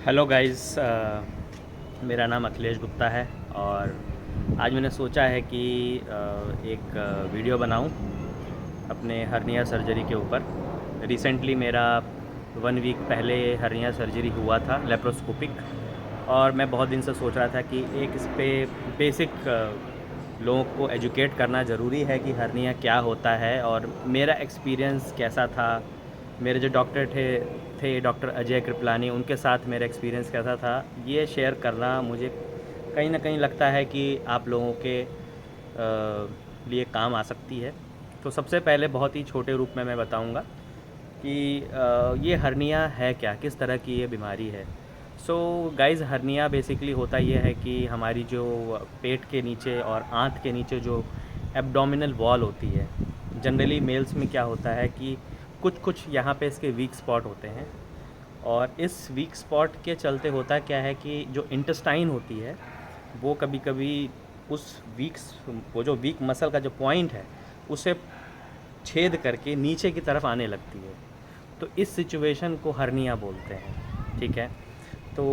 Hello guys, मेरा नाम अखिलेश गुप्ता है और आज मैंने सोचा है कि एक वीडियो बनाऊं अपने हर्निया सर्जरी के ऊपर। रिसेंटली मेरा 1 वीक पहले हर्निया सर्जरी हुआ था, लेप्रोस्कोपिक। और मैं बहुत दिन से सोच रहा था कि एक इस पे बेसिक लोगों को एजुकेट करना ज़रूरी है कि हर्निया क्या होता है और मेरा एक्सपीरियंस कैसा था। मेरे जो डॉक्टर थे डॉक्टर अजय कृपलानी, उनके साथ मेरा एक्सपीरियंस कैसा था, ये शेयर करना मुझे कहीं ना कहीं लगता है कि आप लोगों के लिए काम आ सकती है। तो सबसे पहले बहुत ही छोटे रूप में मैं बताऊंगा कि ये हर्निया है क्या, किस तरह की ये बीमारी है। सो गाइज़, हर्निया बेसिकली होता ये है कि हमारी जो पेट के नीचे और आंत के नीचे जो एब्डोमिनल वॉल होती है, जनरली मेल्स में क्या होता है कि कुछ कुछ यहाँ पे इसके वीक स्पॉट होते हैं। और इस वीक स्पॉट के चलते होता क्या है कि जो इंटेस्टाइन होती है वो कभी कभी उस वो जो वीक मसल का जो पॉइंट है उसे छेद करके नीचे की तरफ आने लगती है। तो इस सिचुएशन को हर्निया बोलते हैं, ठीक है। तो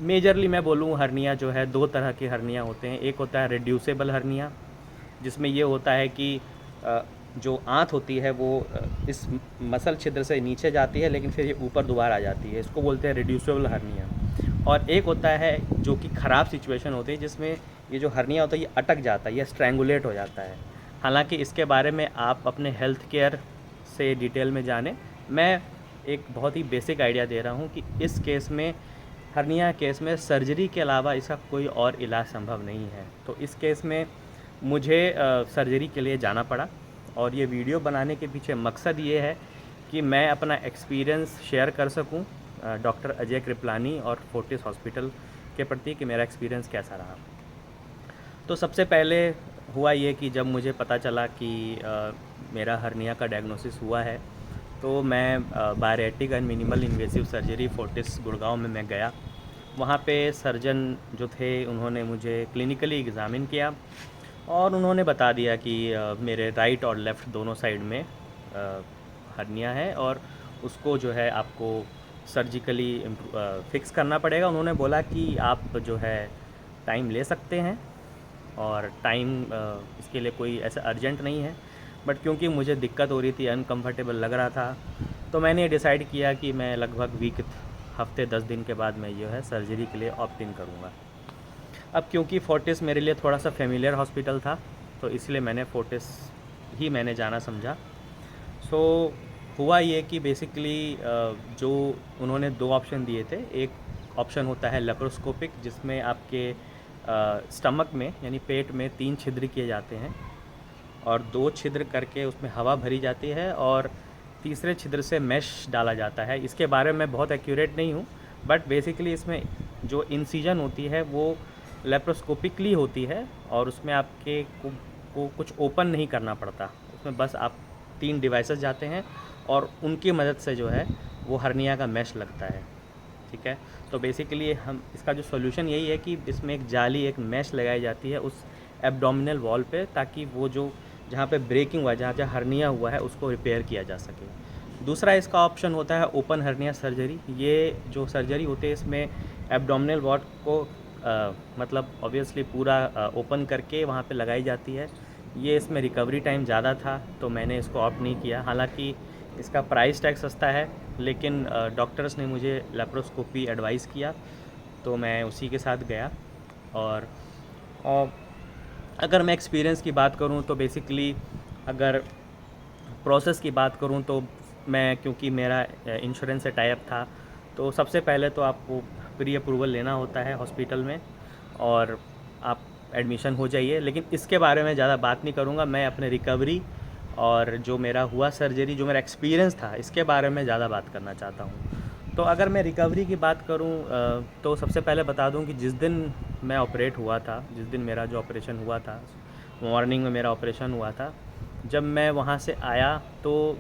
मेजरली मैं बोलूँ, हर्निया जो है, दो तरह के हर्निया होते हैं। एक होता है रिड्यूसेबल हर्निया, जिसमें ये होता है कि जो आंत होती है वो इस मसल छिद्र से नीचे जाती है लेकिन फिर ये ऊपर दोबारा आ जाती है, इसको बोलते हैं रिड्यूसेबल हर्निया। और एक होता है जो कि ख़राब सिचुएशन होती है, जिसमें ये जो हर्निया होता है ये अटक जाता है, ये स्ट्रैंगुलेट हो जाता है। हालांकि इसके बारे में आप अपने हेल्थ केयर से डिटेल में जानें। मैं एक बहुत ही बेसिक आइडिया दे रहा हूँ कि इस केस में, हर्निया केस में, सर्जरी के अलावा इसका कोई और इलाज संभव नहीं है। तो इस केस में मुझे सर्जरी के लिए जाना पड़ा और ये वीडियो बनाने के पीछे मकसद ये है कि मैं अपना एक्सपीरियंस शेयर कर सकूं डॉक्टर अजय कृपलानी और फोर्टिस हॉस्पिटल के प्रति कि मेरा एक्सपीरियंस कैसा रहा। तो सबसे पहले हुआ ये कि जब मुझे पता चला कि मेरा हर्निया का डायग्नोसिस हुआ है, तो मैं bariatric and minimal invasive surgery Fortis Gurgaon में मैं गया। वहाँ पे सर्जन जो थे उन्होंने मुझे क्लिनिकली एग्ज़ामिन किया और उन्होंने बता दिया कि मेरे राइट और लेफ़्ट दोनों साइड में हर्निया है और उसको जो है आपको सर्जिकली फ़िक्स करना पड़ेगा। उन्होंने बोला कि आप जो है टाइम ले सकते हैं और टाइम इसके लिए कोई ऐसा अर्जेंट नहीं है। बट क्योंकि मुझे दिक्कत हो रही थी, अनकंफर्टेबल लग रहा था, तो मैंने डिसाइड किया कि मैं लगभग हफ्ते 10 दिन के बाद मैं जो है सर्जरी के लिए ऑप्ट इन करूँगा। अब क्योंकि फोर्टिस मेरे लिए थोड़ा सा फेमिलियर हॉस्पिटल था, तो इसलिए मैंने फोर्टिस ही मैंने जाना समझा। सो हुआ ये कि बेसिकली जो उन्होंने दो ऑप्शन दिए थे। एक ऑप्शन होता है लेप्रोस्कोपिक, जिसमें आपके स्टमक में यानी पेट में 3 छिद्र किए जाते हैं और 2 छिद्र करके उसमें हवा भरी जाती है और तीसरे छिद्र से मैश डाला जाता है। इसके बारे में बहुत एक्यूरेट नहीं हूँ, बट बेसिकली इसमें जो इंसिजन होती है वो लेप्रोस्कोपिकली होती है और उसमें आपके को कुछ ओपन नहीं करना पड़ता। उसमें बस आप 3 डिवाइसेस जाते हैं और उनकी मदद से जो है वो हर्निया का मैश लगता है, ठीक है। तो बेसिकली हम इसका जो सॉल्यूशन यही है कि इसमें एक जाली, एक मैश लगाई जाती है उस एब्डोमिनल वॉल पे, ताकि वो जो जहाँ पे ब्रेकिंग हुआ है, जहाँ जहाँ हर्निया हुआ है, उसको रिपेयर किया जा सके। दूसरा इसका ऑप्शन होता है ओपन हर्निया सर्जरी। ये जो सर्जरी होती है इसमें एब्डोमिनल वॉल को मतलब ऑब्वियसली पूरा ओपन करके वहाँ पे लगाई जाती है। ये इसमें रिकवरी टाइम ज़्यादा था, तो मैंने इसको ऑप्ट नहीं किया। हालांकि इसका प्राइस टैग सस्ता है, लेकिन डॉक्टर्स ने मुझे लेप्रोस्कोपी एडवाइस किया, तो मैं उसी के साथ गया। और अगर मैं एक्सपीरियंस की बात करूं तो बेसिकली, अगर प्रोसेस की बात करूं तो मैं, क्योंकि मेरा इंश्योरेंस से टाई अप था, तो सबसे पहले तो आपको प्री अप्रूवल लेना होता है हॉस्पिटल में और आप एडमिशन हो जाइए। लेकिन इसके बारे में ज़्यादा बात नहीं करूँगा। मैं अपने रिकवरी और जो मेरा हुआ सर्जरी, जो मेरा एक्सपीरियंस था, इसके बारे में ज़्यादा बात करना चाहता हूँ। तो अगर मैं रिकवरी की बात करूँ तो सबसे पहले बता दूँ कि जिस दिन मैं ऑपरेट हुआ था, जिस दिन मेरा जो ऑपरेशन हुआ था, मॉर्निंग में मेरा ऑपरेशन हुआ था। जब मैं वहाँ से आया तो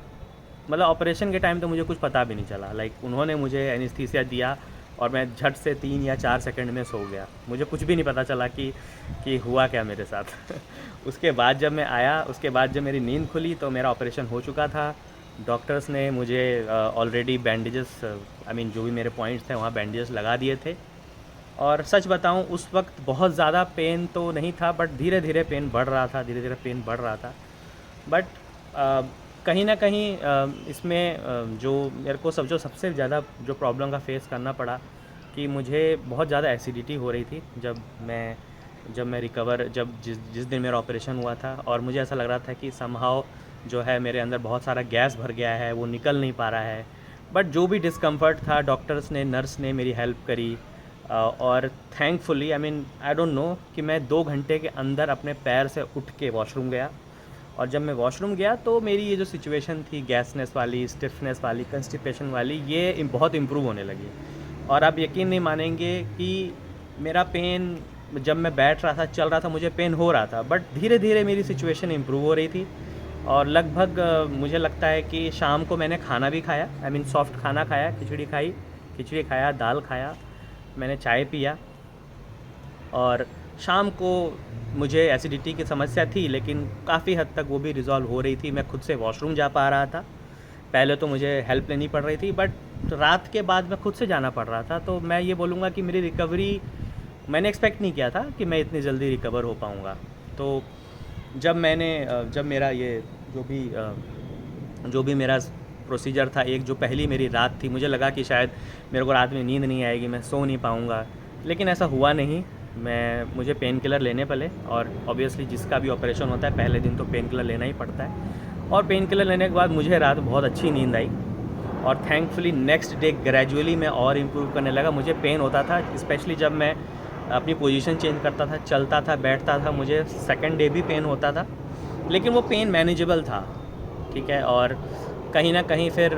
मतलब ऑपरेशन के टाइम तो मुझे कुछ पता भी नहीं चला। लाइक उन्होंने मुझे एनेस्थीसिया दिया और मैं झट से 3 या 4 सेकंड में सो गया। मुझे कुछ भी नहीं पता चला कि हुआ क्या मेरे साथ। उसके बाद जब मैं आया, उसके बाद जब मेरी नींद खुली तो मेरा ऑपरेशन हो चुका था डॉक्टर्स ने मुझे ऑलरेडी बैंडेजेस आई मीन जो भी मेरे पॉइंट्स थे वहाँ बैंडेजेस लगा दिए थे। और सच बताऊँ उस वक्त बहुत ज़्यादा पेन तो नहीं था, बट धीरे धीरे पेन बढ़ रहा था, धीरे धीरे पेन बढ़ रहा था। बट कहीं ना कहीं इसमें जो मेरे को जो सबसे ज़्यादा जो प्रॉब्लम का फेस करना पड़ा कि मुझे बहुत ज़्यादा एसिडिटी हो रही थी जब मैं रिकवर जब जिस जिस दिन मेरा ऑपरेशन हुआ था। और मुझे ऐसा लग रहा था कि समहाउ जो है मेरे अंदर बहुत सारा गैस भर गया है, वो निकल नहीं पा रहा है। बट जो भी डिस्कम्फर्ट था, डॉक्टर्स ने, नर्स ने मेरी हेल्प करी। और thankfully I mean I don't know कि मैं 2 घंटे के अंदर अपने पैर से उठ के वॉशरूम गया। और जब मैं वॉशरूम गया तो मेरी ये जो सिचुएशन थी गैसनेस वाली, स्टिफनेस वाली, कंस्टिपेशन वाली, ये बहुत इम्प्रूव होने लगी। और आप यकीन नहीं मानेंगे कि मेरा पेन जब मैं बैठ रहा था, चल रहा था, मुझे पेन हो रहा था, बट धीरे धीरे मेरी सिचुएशन इम्प्रूव हो रही थी। और लगभग मुझे लगता है कि शाम को मैंने खाना भी खाया, आई मीन सॉफ्ट खाना खाया, खिचड़ी खाया, दाल खाया, मैंने चाय पिया। और शाम को मुझे एसिडिटी की समस्या थी, लेकिन काफ़ी हद तक वो भी रिज़ॉल्व हो रही थी। मैं खुद से वॉशरूम जा पा रहा था। पहले तो मुझे हेल्प लेनी पड़ रही थी, बट रात के बाद मैं खुद से जाना पड़ रहा था। तो मैं ये बोलूँगा कि मेरी रिकवरी, मैंने एक्सपेक्ट नहीं किया था कि मैं इतनी जल्दी रिकवर हो पाऊँगा। तो जब मेरा ये जो भी मेरा प्रोसीजर था, एक जो पहली मेरी रात थी, मुझे लगा कि शायद मेरे को रात में नींद नहीं आएगी, मैं सो नहीं पाऊँगा, लेकिन ऐसा हुआ नहीं। मुझे पेन किलर लेने पड़े, और ऑब्वियसली जिसका भी ऑपरेशन होता है पहले दिन तो पेन किलर लेना ही पड़ता है। और पेन किलर लेने के बाद मुझे रात बहुत अच्छी नींद आई। और थैंकफुली नेक्स्ट डे ग्रेजुअली मैं और इम्प्रूव करने लगा। मुझे पेन होता था, स्पेशली जब मैं अपनी पोजीशन चेंज करता था, चलता था, बैठता था, मुझे सेकंड डे भी पेन होता था, लेकिन वो पेन मैनेजेबल था, ठीक है। और कहीं ना कहीं फिर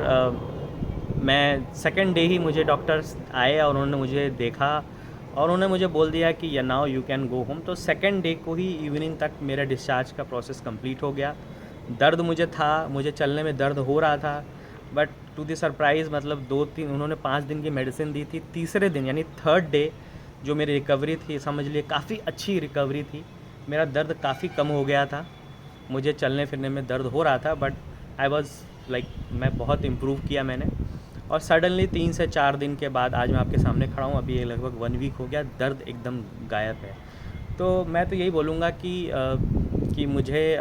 मैं सेकंड डे ही मुझे डॉक्टर्स आए और उन्होंने मुझे देखा और उन्होंने मुझे बोल दिया कि या now you can go home. तो सेकंड डे को ही इवनिंग तक मेरा डिस्चार्ज का प्रोसेस कंप्लीट हो गया। दर्द मुझे चलने में दर्द हो रहा था, बट टू द सरप्राइज़ मतलब 2-3 उन्होंने 5 दिन की मेडिसिन दी थी। तीसरे दिन यानी थर्ड डे जो मेरी रिकवरी थी, समझ लिए काफ़ी अच्छी रिकवरी थी। मेरा दर्द काफ़ी कम हो गया था, मुझे चलने फिरने में दर्द हो रहा था, बट आई वॉज़ लाइक मैं बहुत इम्प्रूव किया मैंने। और सडनली 3 से 4 दिन के बाद आज मैं आपके सामने खड़ा हूँ। अभी ये लगभग 1 वीक हो गया, दर्द एकदम गायब है। तो मैं तो यही बोलूँगा कि मुझे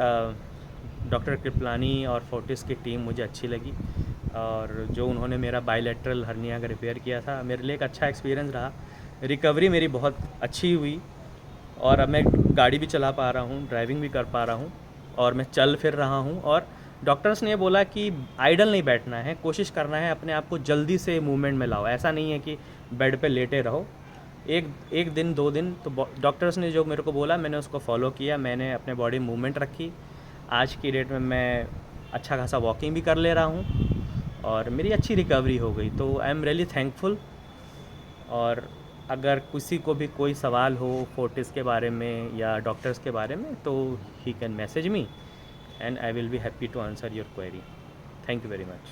डॉक्टर कृपलानी और फोर्टिस की टीम मुझे अच्छी लगी। और जो उन्होंने मेरा बायलैटरल हर्निया का रिपेयर किया था, मेरे लिए एक अच्छा एक्सपीरियंस रहा। रिकवरी मेरी बहुत अच्छी हुई, और अब मैं गाड़ी भी चला पा रहा हूँ, ड्राइविंग भी कर पा रहा हूँ, और मैं चल फिर रहा हूँ। और डॉक्टर्स ने बोला कि आइडल नहीं बैठना है, कोशिश करना है अपने आप को जल्दी से मूवमेंट में लाओ। ऐसा नहीं है कि बेड पे लेटे रहो। एक दिन 2 दिन तो डॉक्टर्स ने जो मेरे को बोला मैंने उसको फॉलो किया, मैंने अपने बॉडी मूवमेंट रखी। आज की डेट में मैं अच्छा खासा वॉकिंग भी कर ले रहा हूँ और मेरी अच्छी रिकवरी हो गई। तो आई एम रियली थैंकफुल। और अगर किसी को भी कोई सवाल हो फोर्टिस के बारे में या डॉक्टर्स के बारे में, तो he can message me and I will be happy to answer your query. Thank you very much.